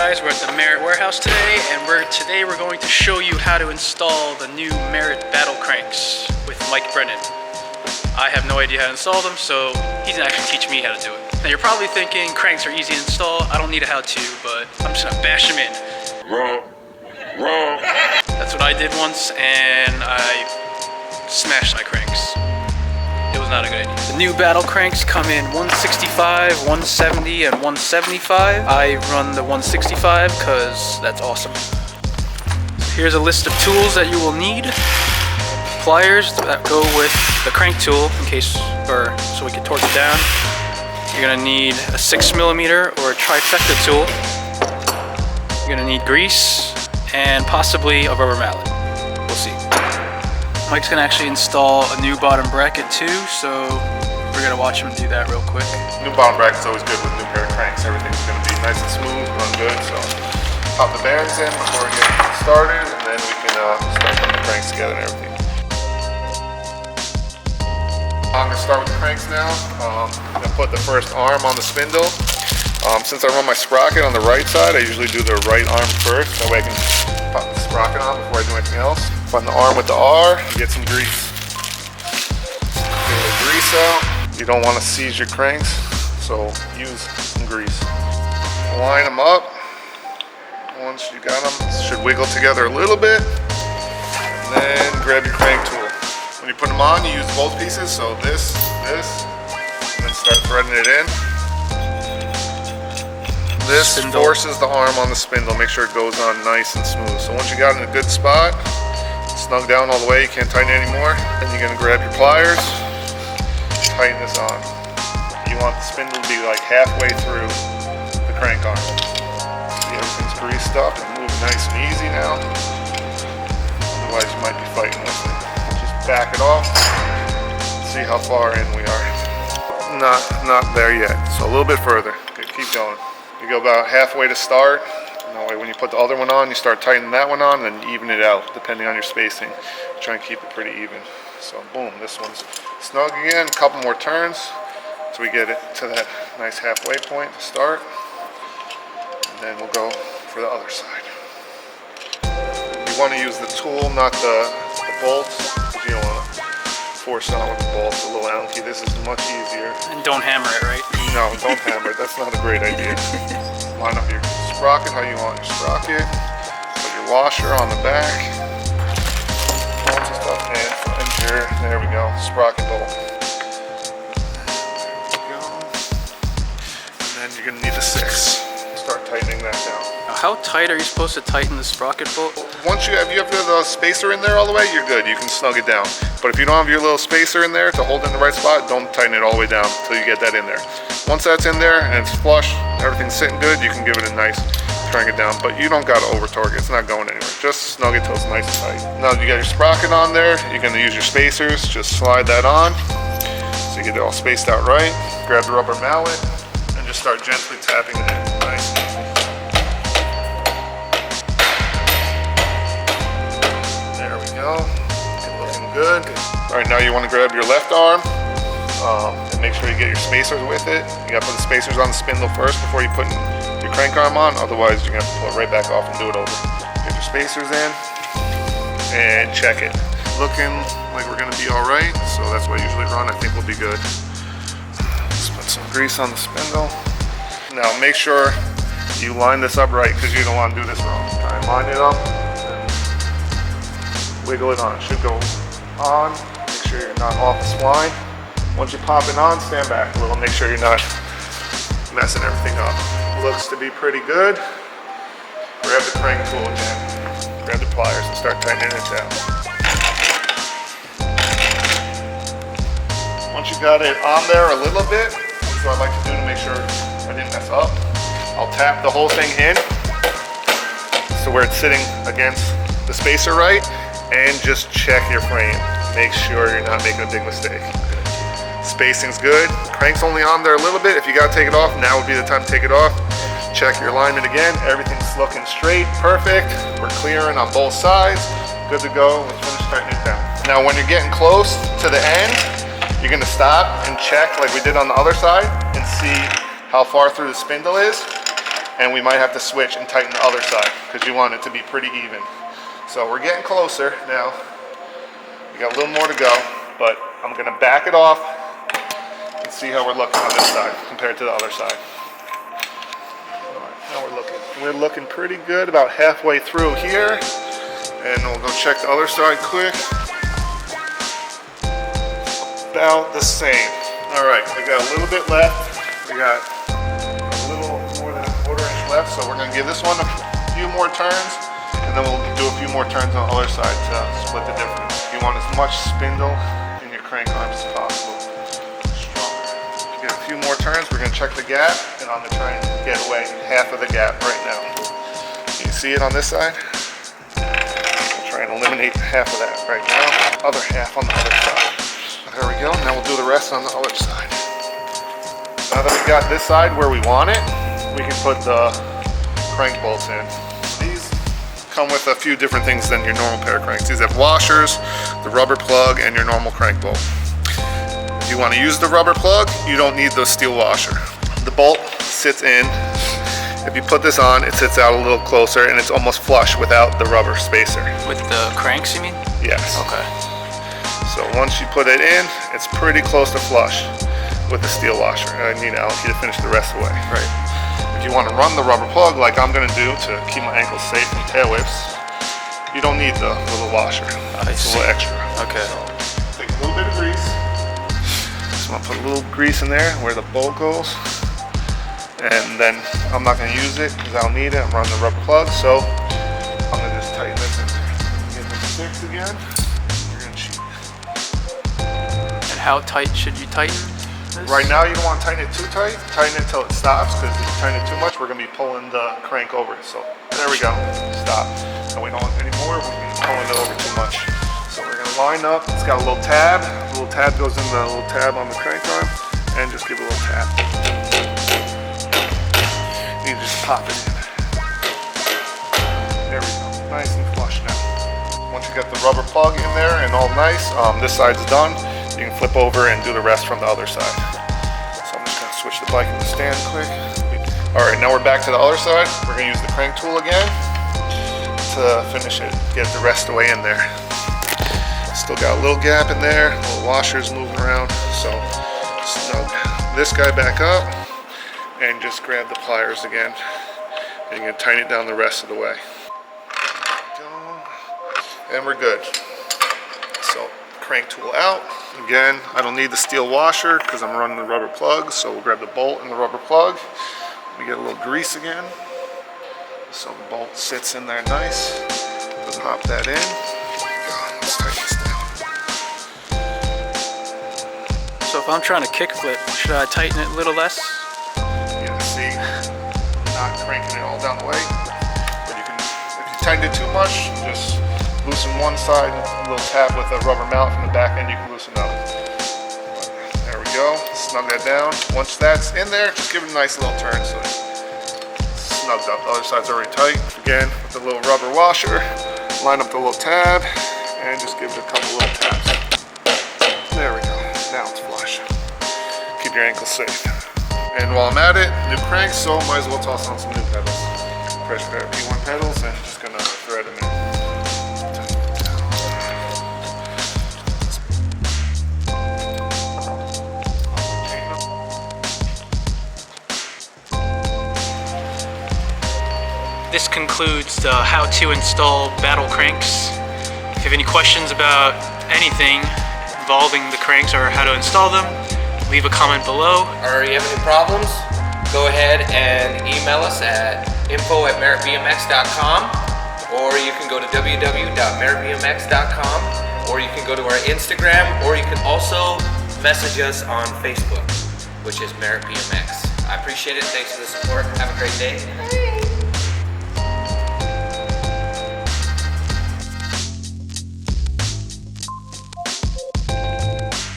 guys, we're at the Merritt warehouse today, and today we're going to show you how to install the new Merritt Battle cranks with Mike Brennan. I have no idea how to install them, so he's gonna actually teach me how to do it. Now you're probably thinking cranks are easy to install, I don't need a how-to, but I'm just gonna bash them in. That's what I did once, and I smashed my cranks. It was not a good idea. The new Battle cranks come in 165, 170, and 175. I run the 165 because that's awesome. Here's a list of tools that you will need. Pliers that go with the crank tool in case, or so we can torque it down. You're gonna need a 6mm or a trifecta tool. You're gonna need grease and possibly a rubber mallet. We'll see. Mike's gonna actually install a new bottom bracket too, so we're gonna watch him do that real quick. New bottom bracket's always good with new pair of cranks. Everything's gonna be nice and smooth, run good. So pop the bearings in before we get started, and then we can start putting the cranks together and everything. I'm gonna start with the cranks now. I'm gonna put the first arm on the spindle. Since I run my sprocket on the right side, I usually do the right arm first. That way I can pop the sprocket on before I do anything else. Find the arm with the R, get some grease. Get a little grease out. You don't want to seize your cranks, so use some grease. Line them up. Once you got them, should wiggle together a little bit. And then grab your crank tool. When you put them on, you use both pieces, so this, and then start threading it in. This forces the arm on the spindle, make sure it goes on nice and smooth. So once you got it in a good spot, snug down all the way, you can't tighten it anymore. Then you're gonna grab your pliers, tighten this on. You want the spindle to be like halfway through the crank arm. See, everything's greased up and moving nice and easy now. Otherwise you might be fighting with it. Just back it off, see how far in we are. Not there yet, so a little bit further. Okay, keep going. You go about halfway to start. That way when you put the other one on, you start tightening that one on and then even it out depending on your spacing. Try and keep it pretty even. So boom, this one's snug again. A couple more turns so we get it to that nice halfway point to start. And then we'll go for the other side. You want to use the tool, not the bolts, because you don't want to force it on with the bolts. A little anky. This is much easier. And don't hammer it, right? No, don't hammer it. That's not a great idea. Line up your sprocket how you want your sprocket. Put your washer on the back. Bolts and stuff. And find your, there we go, sprocket bolt. There we go. And then you're going to need a 6. Start tightening that down. Now, how tight are you supposed to tighten the sprocket bolt? Once you have the spacer in there all the way, you're good. You can snug it down. But if you don't have your little spacer in there to hold it in the right spot, don't tighten it all the way down until you get that in there. Once that's in there and it's flush, everything's sitting good, you can give it a nice crank it down. But you don't got to over torque it. It's not going anywhere. Just snug it till it's nice and tight. Now you got your sprocket on there. You're going to use your spacers. Just slide that on so you get it all spaced out right. Grab the rubber mallet and just start gently tapping it in. Nice and easy. There we go. Looking good. All right, now you want to grab your left arm and make sure you get your spacers with it. You got to put the spacers on the spindle first before you put your crank arm on. Otherwise, you're going to have to pull it right back off and do it over. Get your spacers in and check it. Looking like we're going to be all right, so that's what I usually run. I think we'll be good. Let's put some grease on the spindle. Now make sure you line this up right because you don't want to do this wrong. Try and line it up. Wiggle it on. It should go on. Make sure you're not off the spline. Once you pop it on, stand back a little. Make sure you're not messing everything up. Looks to be pretty good. Grab the crank tool again. Grab the pliers and start tightening it down. Once you got it on there a little bit, that's what I like to do to make sure I didn't mess up. I'll tap the whole thing in so where it's sitting against the spacer right. And just check your frame. Make sure you're not making a big mistake. Spacing's good. Crank's only on there a little bit. If you gotta take it off, now would be the time to take it off. Check your alignment again. Everything's looking straight, perfect. We're clearing on both sides. Good to go. Let's finish tightening it down. Now when you're getting close to the end, you're gonna stop and check like we did on the other side and see how far through the spindle is. and we might have to switch and tighten the other side because you want it to be pretty even. So we're getting closer now. We got a little more to go, but I'm gonna back it off and see how we're looking on this side compared to the other side. All right, how we're looking. We're looking pretty good, about halfway through here. And we'll go check the other side quick. About the same. All right, we got a little bit left. We got a little more than a quarter inch left, so we're gonna give this one a few more turns, and then we'll do a few more turns on the other side to split the difference. You want as much spindle in your crank arms as possible. Stronger. Get a few more turns, we're gonna check the gap, and I'm gonna try and get away half of the gap right now. You see it on this side? We'll try and eliminate half of that right now. Other half on the other side. There we go, now we'll do the rest on the other side. Now that we got this side where we want it, we can put the crank bolts in. These come with a few different things than your normal pair of cranks. These have washers, the rubber plug, and your normal crank bolt. If you want to use the rubber plug, you don't need the steel washer. The bolt sits in. If you put this on, it sits out a little closer and it's almost flush without the rubber spacer. With the cranks, you mean? Yes. Okay. So once you put it in, it's pretty close to flush with the steel washer. I need Alan to finish the rest away. Right. If you want to run the rubber plug like I'm going to do to keep my ankles safe from tail whips, you don't need the little washer. It's a little extra. Okay. So take a little bit of grease. Just want to put a little grease in there where the bolt goes. And then I'm not going to use it because I don't need it. I'm running the rubber plug, so I'm going to just tighten this in there. Get the 6 again. How tight should you tighten this? Right now you don't want to tighten it too tight. Tighten it until it stops, because if you tighten it too much, we're going to be pulling the crank over. So there we go. Stop. And we don't want any more. We're going to be pulling it over too much. So we're going to line up. It's got a little tab. The little tab goes in the little tab on the crank arm, and just give it a little tap. You just pop it in. There we go. Nice and flush now. Once you got the rubber plug in there and all nice, this side's done. You can flip over and do the rest from the other side. So I'm just gonna switch the bike in the stand quick. All right, now we're back to the other side. We're gonna use the crank tool again to finish it, get the rest away in there. Still got a little gap in there, little washers moving around. So snug this guy back up and just grab the pliers again. And you're gonna tighten it down the rest of the way. And we're good. So crank tool out. Again, I don't need the steel washer because I'm running the rubber plug, so we'll grab the bolt and the rubber plug. We get a little grease again. So the bolt sits in there nice. Just hop that in. Let's tighten this down. So if I'm trying to kickflip, should I tighten it a little less? Yeah, see, not cranking it all down the way. But you can, if you tighten it too much, just loosen one side, a little tap with a rubber mallet from the back end, you can loosen up. There we go, snug that down. Once that's in there, just give it a nice little turn so it's snugged up. The other side's already tight. Again, with the little rubber washer, line up the little tab, and just give it a couple little taps. There we go, now it's flush. Keep your ankles safe. And while I'm at it, new cranks, so might as well toss on some new pedals. Fresh pair of P1 pedals, and just gonna thread them in. This concludes the how to install battle cranks. If you have any questions about anything involving the cranks or how to install them, leave a comment below. Or you have any problems, go ahead and email us at info@merrittbmx.com, or you can go to www.merrittbmx.com, or you can go to our Instagram, or you can also message us on Facebook, which is Merritt BMX. I appreciate it. Thanks for the support. Have a great day.